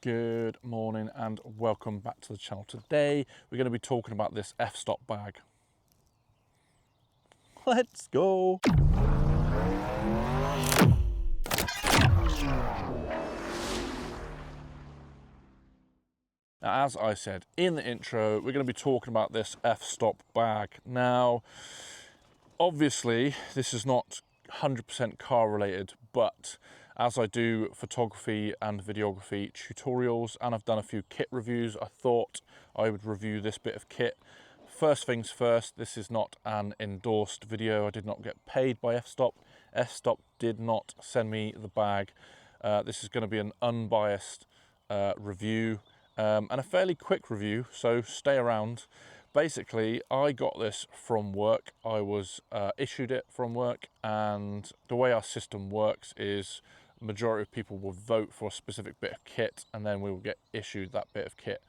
Good morning and welcome back to the channel. Today we're going to be talking about this F-Stop bag. Let's go! Now, as I said in the intro, we're going to be talking about this F-Stop bag. Now, obviously this is not 100% car related, but as I do photography and videography tutorials and I've done a few kit reviews, I thought I would review this bit of kit. First things first, this is not an endorsed video. I did not get paid by F-Stop. F-Stop did not send me the bag. This is going to be an unbiased review and a fairly quick review, so stay around. Basically, I got this from work. I was issued it from work, and the way our system works is majority of people will vote for a specific bit of kit and then we will get issued that bit of kit.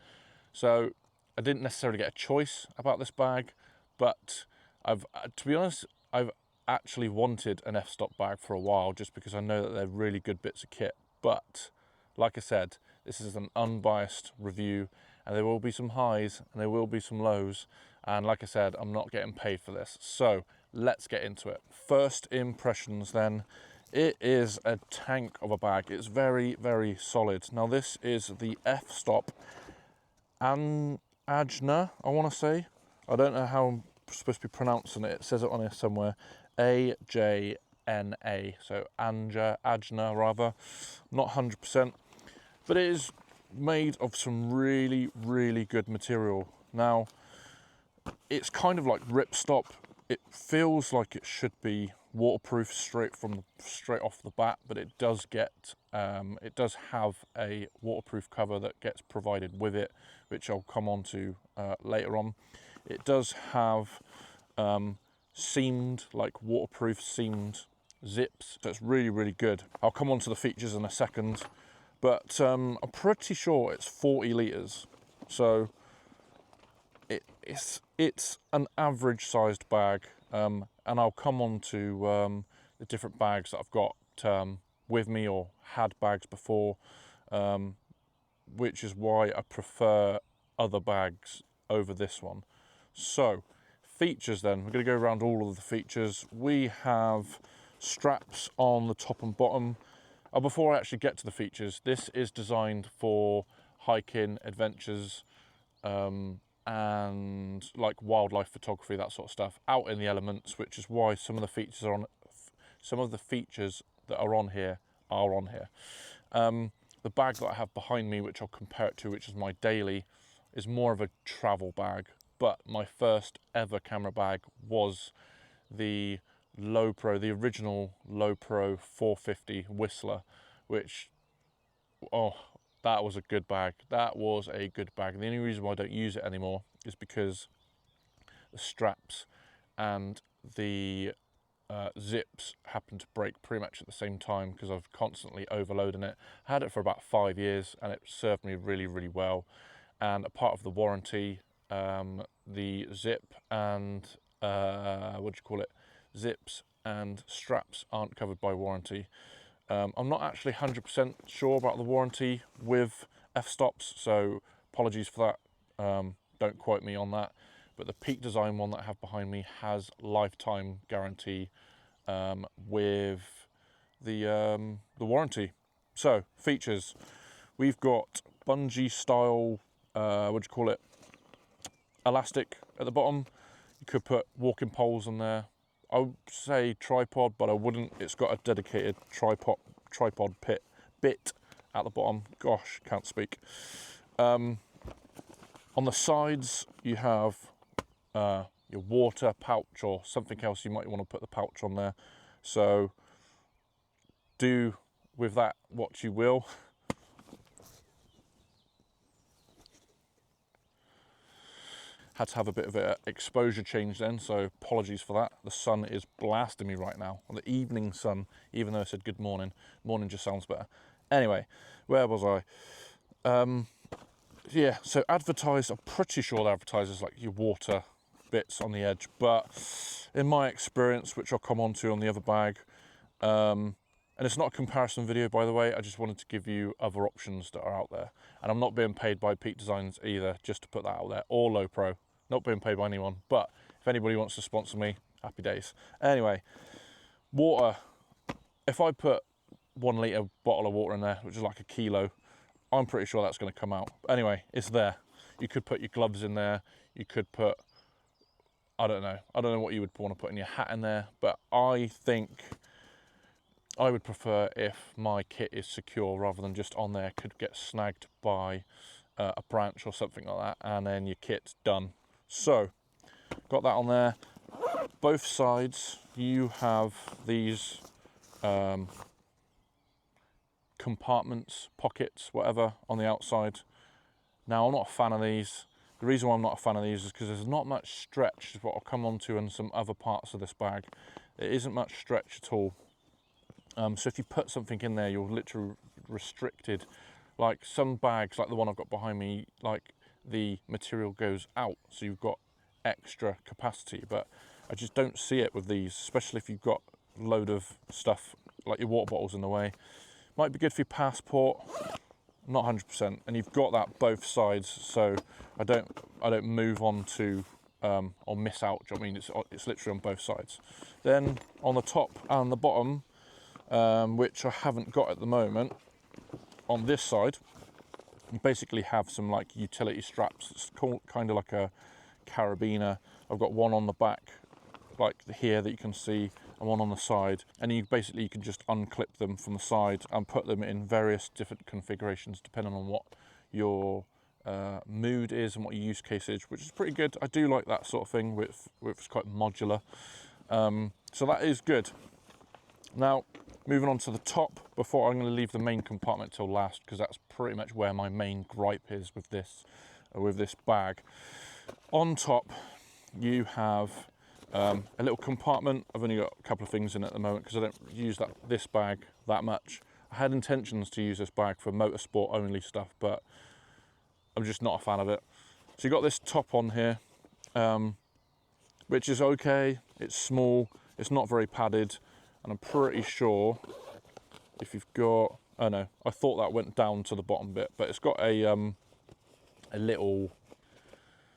So I didn't necessarily get a choice about this bag, but to be honest, I've actually wanted an F-Stop bag for a while just because I know that they're really good bits of kit. But like I said, this is an unbiased review and there will be some highs and there will be some lows. And like I said, I'm not getting paid for this. So let's get into it. First impressions then. It is a tank of a bag. It's very, very solid. Now this is the F-Stop Ajna, I want to say. I don't know how I'm supposed to be pronouncing it. It says it on here somewhere. A-J-N-A. So Ajna rather. Not 100%. But it is made of some really, really good material. Now, it's kind of like ripstop. It feels like it should be waterproof straight off the bat, but it does have a waterproof cover that gets provided with it, which I'll come on to later on. It does have waterproof seamed zips, so it's really, really good. I'll come on to the features in a second, but I'm pretty sure it's 40 litres, so it's an average sized bag, and I'll come on to the different bags that I've got with me or had bags before, which is why I prefer other bags over this one. So features then, we're going to go around all of the features. We have straps on the top and bottom. Before I actually get to the features, this is designed for hiking, adventures, and like wildlife photography, that sort of stuff, out in the elements, which is why some of the features that are on here are on here. The bag that I have behind me, which I'll compare it to, which is my daily, is more of a travel bag, but my first ever camera bag was the original Low Pro 450 Whistler, which, oh, that was a good bag. That was a good bag. The only reason why I don't use it anymore is because the straps and the zips happen to break pretty much at the same time because I've constantly overloading it. I had it for about 5 years and it served me really, really well. And a part of the warranty, the zip and zips and straps aren't covered by warranty. I'm not actually 100% sure about the warranty with F-Stops, so apologies for that. Don't quote me on that. But the Peak Design one that I have behind me has lifetime guarantee with the warranty. So features, we've got bungee style, elastic at the bottom. You could put walking poles on there. I would say tripod, but I wouldn't. It's got a dedicated tripod bit at the bottom. Gosh, can't speak. On the sides, you have your water pouch or something else you might want to put the pouch on there. So do with that what you will. Had to have a bit of an exposure change then, so apologies for that. The sun is blasting me right now, the evening sun, even though I said good morning. Morning just sounds better. Anyway, where was I? Yeah, so advertised, I'm pretty sure the advertisers like your water bits on the edge, but in my experience, which I'll come on to on the other bag, And it's not a comparison video, by the way. I just wanted to give you other options that are out there. And I'm not being paid by Peak Designs either, just to put that out there, or Low Pro. Not being paid by anyone, but if anybody wants to sponsor me, happy days. Anyway, water. If I put 1 litre bottle of water in there, which is like a kilo, I'm pretty sure that's going to come out. Anyway, it's there. You could put your gloves in there. You could put, I don't know what you would want to put in your hat in there, but I think I would prefer if my kit is secure rather than just on there, could get snagged by a branch or something like that, and then your kit's done. So, got that on there. Both sides, you have these compartments, pockets, whatever, on the outside. Now, I'm not a fan of these. The reason why I'm not a fan of these is because there's not much stretch, is what I'll come on to in some other parts of this bag. There isn't much stretch at all. So if you put something in there, you're literally restricted. Like some bags, like the one I've got behind me, like the material goes out, so you've got extra capacity. But I just don't see it with these, especially if you've got a load of stuff, like your water bottles in the way. Might be good for your passport, not 100%. And you've got that both sides, so I don't move on to or miss out. Do you know what I mean? It's literally on both sides. Then on the top and the bottom, which I haven't got at the moment, on this side, you basically have some like utility straps. It's called kind of like a carabiner. I've got one on the back, like here, that you can see, and one on the side. And you can just unclip them from the side and put them in various different configurations depending on what your mood is and what your use case is, which is pretty good. I do like that sort of thing with it's quite modular. So that is good. Now, moving on to the top, before I'm going to leave the main compartment till last, because that's pretty much where my main gripe is with this bag. On top, you have a little compartment. I've only got a couple of things in it at the moment because I don't use this bag that much. I had intentions to use this bag for motorsport only stuff, but I'm just not a fan of it. So you got this top on here, which is okay. It's small. It's not very padded. And I'm pretty sure if you've got, oh no, I thought that went down to the bottom bit, but it's got a little,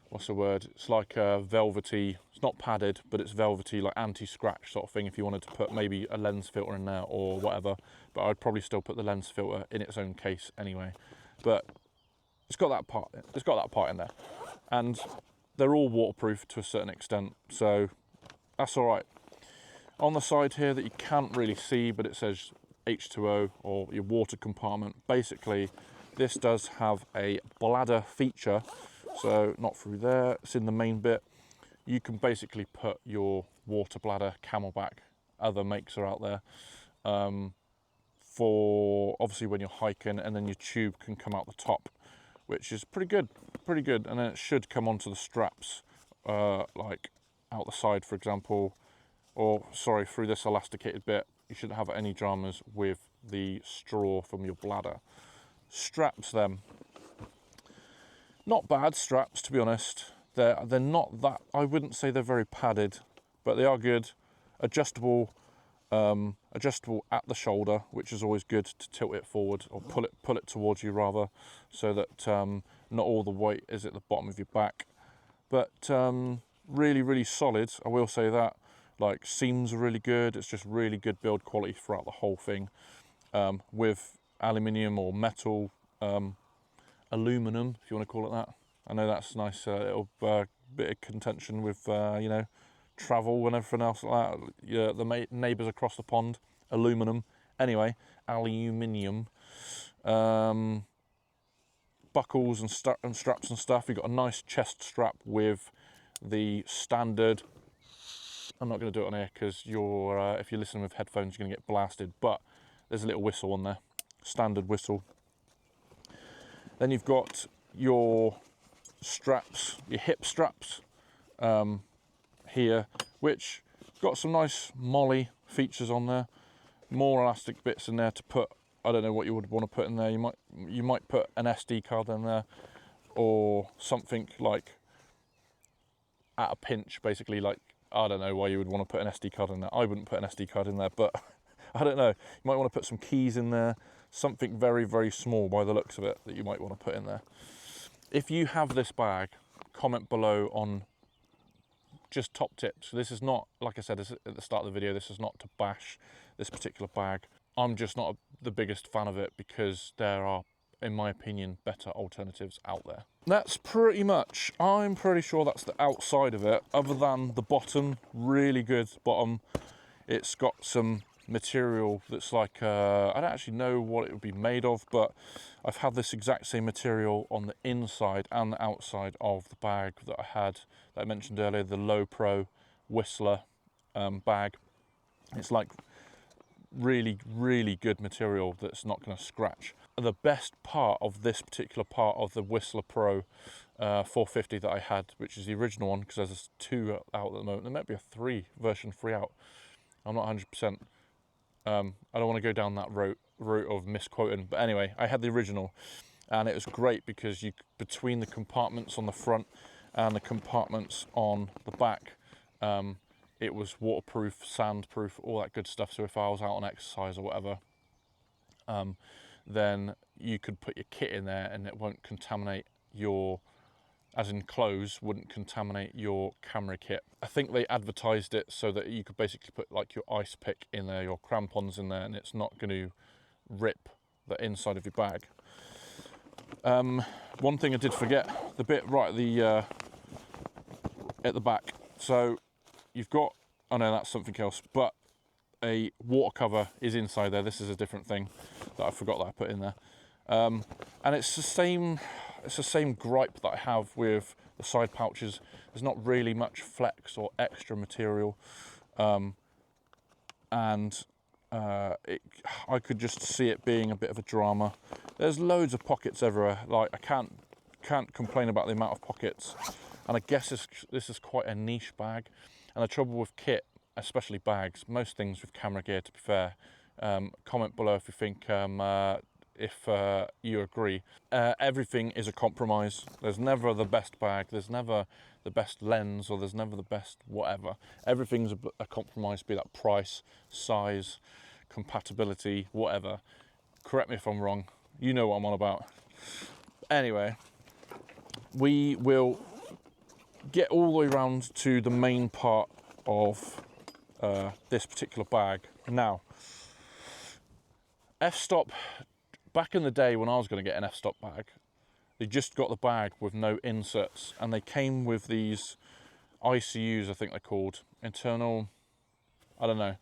what's the word? It's like a velvety, it's not padded, but it's velvety, like anti-scratch sort of thing if you wanted to put maybe a lens filter in there or whatever. But I'd probably still put the lens filter in its own case anyway. But it's got that part in there. And they're all waterproof to a certain extent, so that's all right. On the side here that you can't really see, but it says H2O or your water compartment. Basically, this does have a bladder feature, so not through there, it's in the main bit. You can basically put your water bladder, Camelback, other makes are out there, for obviously when you're hiking, and then your tube can come out the top, which is pretty good, and then it should come onto the straps, like out the side, for example, or sorry, through this elasticated bit. You shouldn't have any dramas with the straw from your bladder. Straps, them, not bad straps, to be honest. They're not that, I wouldn't say they're very padded, but they are good. Adjustable at the shoulder, which is always good to tilt it forward or pull it towards you rather, so that not all the weight is at the bottom of your back. But really solid, I will say that. Like, seams are really good. It's just really good build quality throughout the whole thing, with aluminium or metal, aluminum, if you want to call it that. I know that's nice, little bit of contention with you know, travel and everything else like that. Yeah, the neighbours across the pond, aluminum. Anyway, aluminium. Buckles and straps and stuff. You've got a nice chest strap with the standard. I'm not going to do it on here because you're, if you're listening with headphones, you're going to get blasted. But there's a little whistle on there, standard whistle. Then you've got your straps, your hip straps here, which got some nice molle features on there. More elastic bits in there to put. I don't know what you would want to put in there. You might put an SD card in there, or something like at a pinch, basically. Like, I don't know why you would want to put an SD card in there. I wouldn't put an SD card in there, but I don't know. You might want to put some keys in there, something very, very small by the looks of it that you might want to put in there. If you have this bag, comment below on just top tips. This is not, like I said at the start of the video, this is not to bash this particular bag. I'm just not the biggest fan of it because there are, in my opinion, better alternatives out there. That's pretty much, I'm pretty sure that's the outside of it, other than the bottom, really good bottom. It's got some material that's like, I don't actually know what it would be made of, but I've had this exact same material on the inside and the outside of the bag that I mentioned earlier, the Low Pro Whistler bag. It's like really, really good material that's not going to scratch. The best part of this particular part of the Whistler Pro 450 that I had, which is the original one, because there's 2 out at the moment, there might be a version 3 out, I'm not 100%. I don't want to go down that route of misquoting, but anyway, I had the original, and it was great because between the compartments on the front and the compartments on the back, it was waterproof, sandproof, all that good stuff. So if I was out on exercise or whatever, then you could put your kit in there and it won't contaminate your, as in clothes, wouldn't contaminate your camera kit. I think they advertised it so that you could basically put like your ice pick in there, your crampons in there, and it's not going to rip the inside of your bag. One thing I did forget, the bit right at the back. So you've got, oh no, that's something else, but a water cover is inside there. This is a different thing that I forgot that I put in there. And it's the same gripe that I have with the side pouches. There's not really much flex or extra material, I could just see it being a bit of a drama. There's loads of pockets everywhere. Like, I can't complain about the amount of pockets, and I guess this is quite a niche bag. And the trouble with kit, especially bags, most things with camera gear, to be fair, comment below if you think, if you agree. Everything is a compromise. There's never the best bag, there's never the best lens, or there's never the best whatever. Everything's a compromise, be that price, size, compatibility, whatever. Correct me if I'm wrong, you know what I'm on about. Anyway, we will get all the way around to the main part of this particular bag. Now, F-Stop, back in the day when I was going to get an F-Stop bag, they just got the bag with no inserts, and they came with these ICUs, I think they're called, internal, I don't know,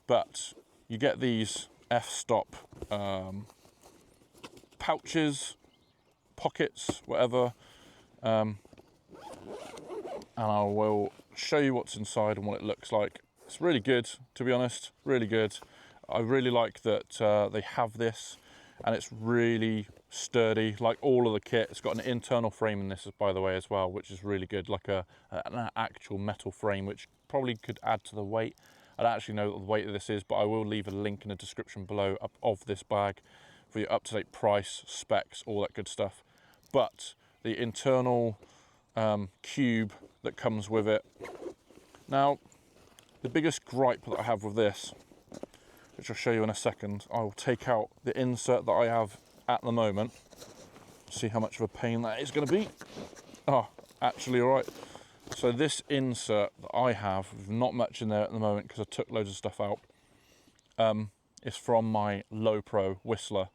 but you get these F-Stop pouches, pockets, whatever, and I will show you what's inside and what it looks like. It's really good, to be honest, really good. I really like that they have this, and it's really sturdy, like all of the kit. It's got an internal frame in this, by the way, as well, which is really good, like an actual metal frame, which probably could add to the weight. I don't actually know what the weight of this is, but I will leave a link in the description below of this bag for your up-to-date price, specs, all that good stuff. But the internal cube that comes with it. Now, the biggest gripe that I have with this, which I'll show you in a second, I will take out the insert that I have at the moment. See how much of a pain that is going to be. Oh, actually, all right. So this insert that I have, with not much in there at the moment because I took loads of stuff out, is from my Low Pro Whistler.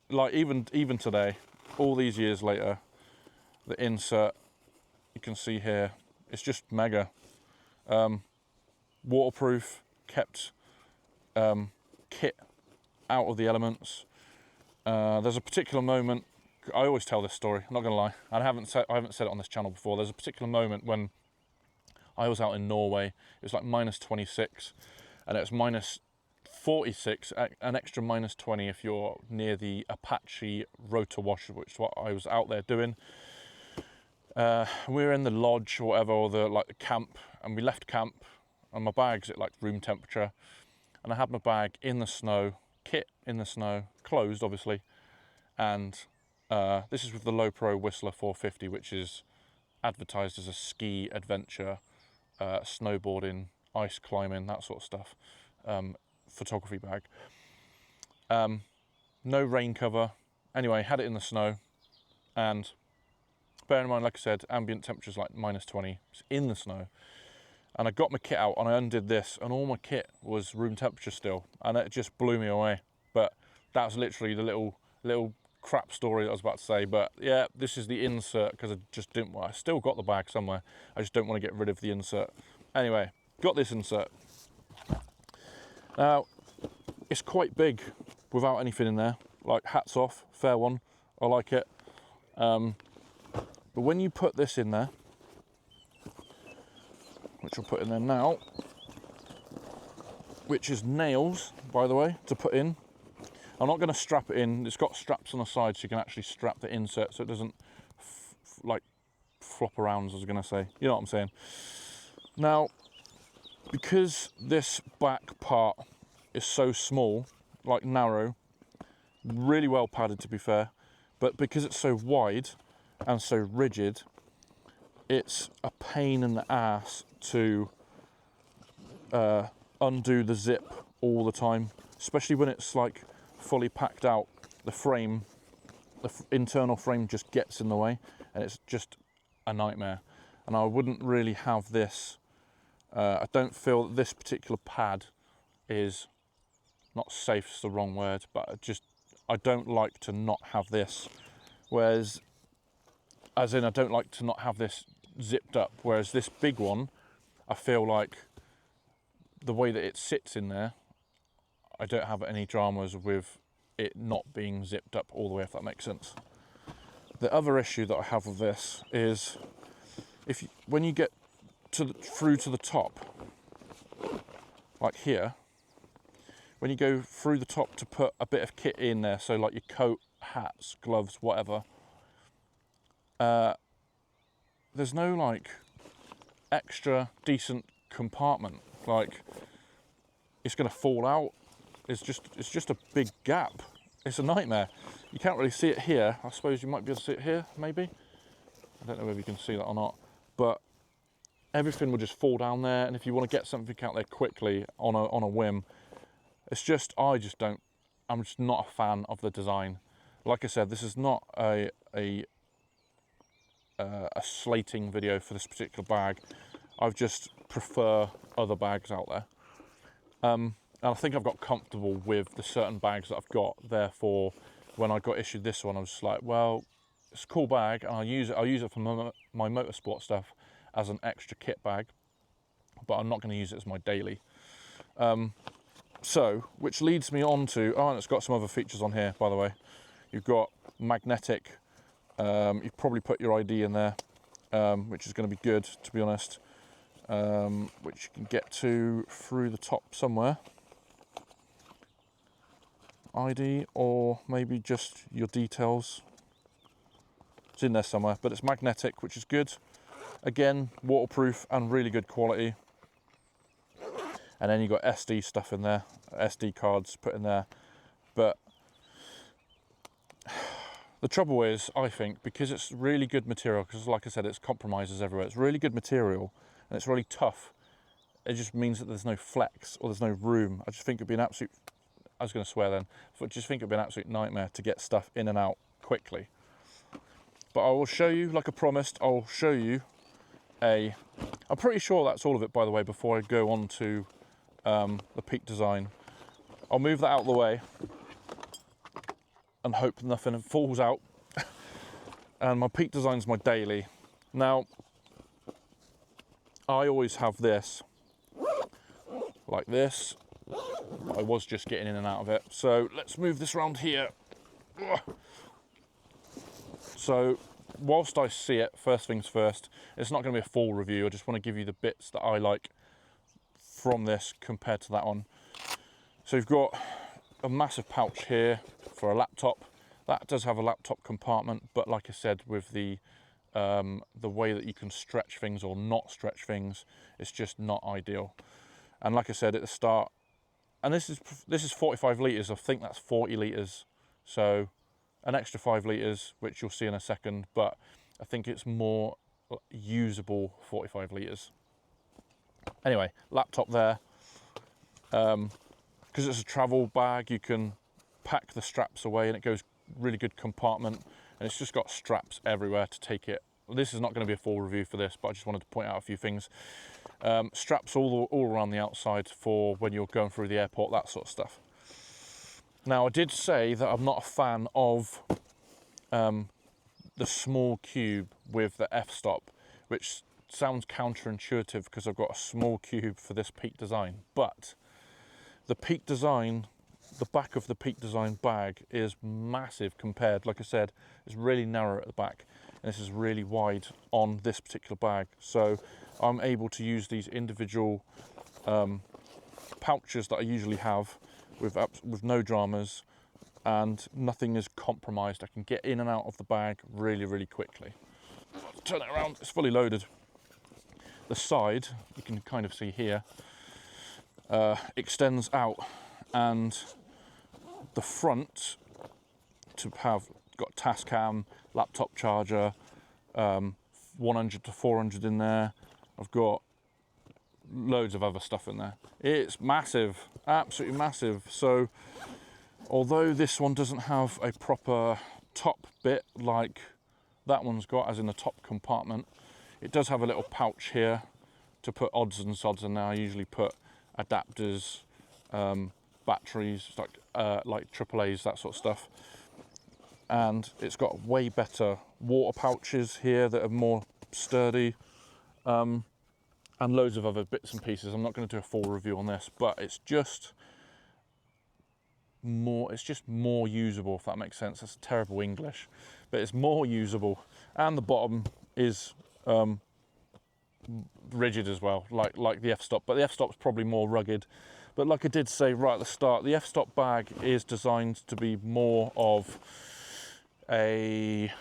Like even today, all these years later, the insert, you can see here, it's just mega. Waterproof, kept kit out of the elements. There's a particular moment, I always tell this story, I'm not gonna lie, I haven't said it on this channel before. There's a particular moment when I was out in Norway. It was like -26, and it was -46, an extra -20 if you're near the Apache rotor wash, which is what I was out there doing. We were in the lodge or whatever, or the camp, and we left camp, and my bag's at like room temperature, and I had my bag in the snow, kit in the snow, closed obviously, and this is with the Low Pro Whistler 450, which is advertised as a ski adventure, snowboarding, ice climbing, that sort of stuff. photography bag. No rain cover. Anyway, had it in the snow, and bear in mind, like I said, ambient temperature's like -20. It's in the snow. And I got my kit out and I undid this, and all my kit was room temperature still, and it just blew me away. But that was literally the little crap story that I was about to say. But yeah, this is the insert, because I just didn't, well, I still got the bag somewhere, I just don't want to get rid of the insert. Anyway, got this insert. Now, it's quite big without anything in there, like hats off, fair one, I like it. But when you put this in there, which I'll put in there now, which is nails, by the way, to put in. I'm not going to strap it in. It's got straps on the side, so you can actually strap the insert so it doesn't like flop around, as I was going to say. You know what I'm saying? Now, because this back part is so small, like narrow, really well padded to be fair, but because it's so wide and so rigid, it's a pain in the ass to undo the zip all the time, especially when it's like fully packed out. The frame, the internal frame just gets in the way, and it's just a nightmare. And I wouldn't really have this. I don't feel that this particular pad is, not safe is the wrong word, but I don't like to not have this. Whereas, as in, I don't like to not have this zipped up. Whereas this big one, I feel like the way that it sits in there, I don't have any dramas with it not being zipped up all the way, if that makes sense. The other issue that I have with this is when you get through to the top, like here, when you go through the top to put a bit of kit in there, so like your coat, hats, gloves, whatever, there's no like extra decent compartment. Like, it's going to fall out. It's just a big gap. It's a nightmare. You can't really see it here. I suppose you might be able to see it here, maybe. I don't know whether you can see that or not. But everything will just fall down there. And if you want to get something out there quickly on a whim, it's just, I'm just not a fan of the design. Like I said, this is not a slating video for this particular bag. I just prefer other bags out there. And I think I've got comfortable with the certain bags that I've got. Therefore, when I got issued this one, I was just like, well, it's a cool bag, and I'll use it for my motorsport stuff as an extra kit bag, but I'm not going to use it as my daily. So, which leads me on to, and it's got some other features on here, by the way. You've got magnetic, you've probably put your ID in there, which is going to be good, to be honest, which you can get to through the top somewhere. ID, or maybe just your details. It's in there somewhere, but it's magnetic, which is good. Again, waterproof and really good quality. And then you've got SD stuff in there, SD cards put in there. But the trouble is, I think, because it's really good material, because like I said, it's compromises everywhere. It's really good material and it's really tough. It just means that there's no flex or there's no room. I just think it'd be an absolute, I was going to swear then, but I just think it'd be an absolute nightmare to get stuff in and out quickly. But I will show you, like I promised, I'll show you I'm pretty sure that's all of it, by the way, before I go on to the peak design. I'll move that out of the way and hope nothing falls out. And my peak design's my daily. Now, I always have this, like this. I was just getting in and out of it. So let's move this around here. So whilst I see it, first things first, it's not going to be a full review. I just want to give you the bits that I like from this compared to that one. So you've got a massive pouch here for a laptop. That does have a laptop compartment, but like I said, with the way that you can stretch things or not stretch things, it's just not ideal. And like I said at the start, and this is 45 litres, I think that's 40 litres. So an extra 5 litres, which you'll see in a second, but I think it's more usable 45 litres. Anyway, laptop there. because it's a travel bag, you can pack the straps away and it goes really good compartment, and it's just got straps everywhere to take it. This is not going to be a full review for this, but I just wanted to point out a few things. Straps all around the outside for when you're going through the airport, that sort of stuff. Now, I did say that I'm not a fan of the small cube with the F-Stop, which sounds counterintuitive because I've got a small cube for this Peak Design, but the Peak Design, the back of the Peak Design bag is massive compared, like I said, it's really narrow at the back, and this is really wide on this particular bag. So I'm able to use these individual pouches that I usually have with no dramas, and nothing is compromised. I can get in and out of the bag really, really quickly. Turn it around, it's fully loaded. The side, you can kind of see here, extends out, and the front to have got Tascam, laptop charger, 100 to 400 in there. I've got loads of other stuff in there. It's massive, absolutely massive. So although this one doesn't have a proper top bit like that one's got, as in the top compartment, it does have a little pouch here to put odds and sods in there. I usually put adapters, batteries, like AAAs, that sort of stuff. And it's got way better water pouches here that are more sturdy, and loads of other bits and pieces. I'm not going to do a full review on this, but it's just more usable, if that makes sense. That's terrible English, but it's more usable. And the bottom is rigid as well, like the F-Stop, but the F-Stop's probably more rugged. But like I did say right at the start, the F-Stop bag is designed to be more of a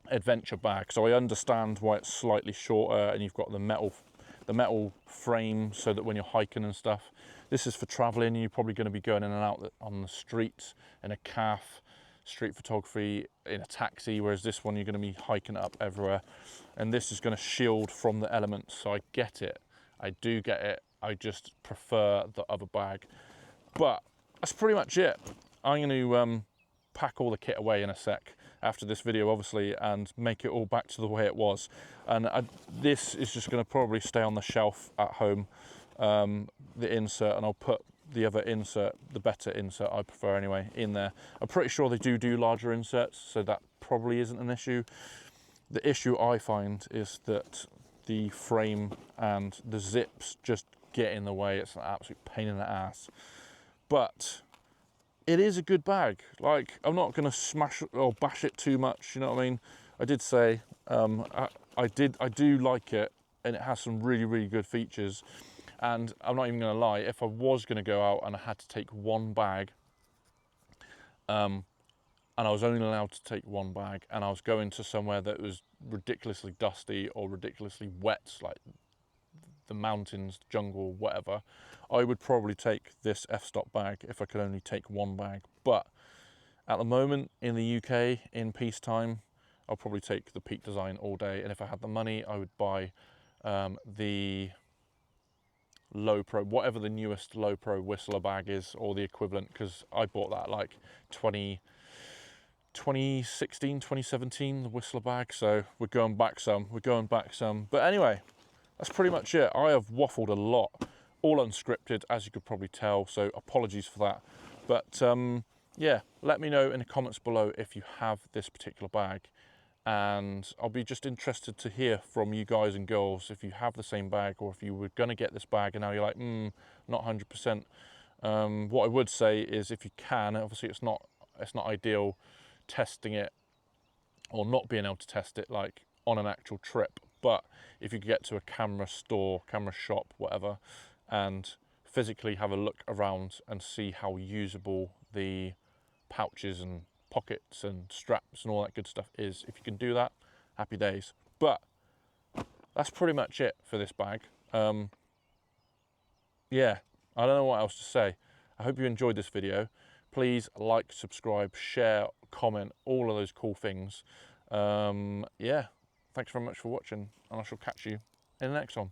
adventure bag, so I understand why it's slightly shorter, and you've got the metal frame so that when you're hiking and stuff. This is for traveling. You're probably going to be going in and out on the streets, in a calf, street photography, in a taxi, whereas this one you're going to be hiking up everywhere, and this is going to shield from the elements. So I get it, I do get it. I just prefer the other bag. But that's pretty much it. I'm going to pack all the kit away in a sec after this video, obviously, and make it all back to the way it was. And this is just going to probably stay on the shelf at home, the insert, and I'll put the other insert, the better insert I prefer anyway, in there. I'm pretty sure they do larger inserts, so that probably isn't an issue. The issue I find is that the frame and the zips just get in the way. It's an absolute pain in the ass. But it is a good bag. Like, I'm not going to smash or bash it too much, you know what I mean? I did say I do like it, and it has some really, really good features. And I'm not even going to lie, if I was going to go out and I had to take one bag, and I was only allowed to take one bag, and I was going to somewhere that was ridiculously dusty or ridiculously wet, like the mountains, jungle, whatever, I would probably take this F-Stop bag if I could only take one bag. But at the moment in the UK, in peacetime, I'll probably take the Peak Design all day. And if I had the money, I would buy the Low Pro, whatever the newest Low Pro Whistler bag is, or the equivalent, because I bought that like 2016, 2017, the Whistler bag. So we're going back some. But anyway, that's pretty much it. I have waffled a lot, all unscripted, as you could probably tell, so apologies for that. But yeah, let me know in the comments below if you have this particular bag, and I'll be just interested to hear from you guys and girls if you have the same bag, or if you were going to get this bag and now you're like, not 100%. What I would say is, if you can, obviously it's not ideal testing it or not being able to test it like on an actual trip, but if you get to a camera store, camera shop, whatever, and physically have a look around and see how usable the pouches and pockets and straps and all that good stuff is, if you can do that, happy days. But that's pretty much it for this bag. Yeah, I don't know what else to say. I hope you enjoyed this video. Please like, subscribe, share, comment, all of those cool things. Yeah, thanks very much for watching, and I shall catch you in the next one.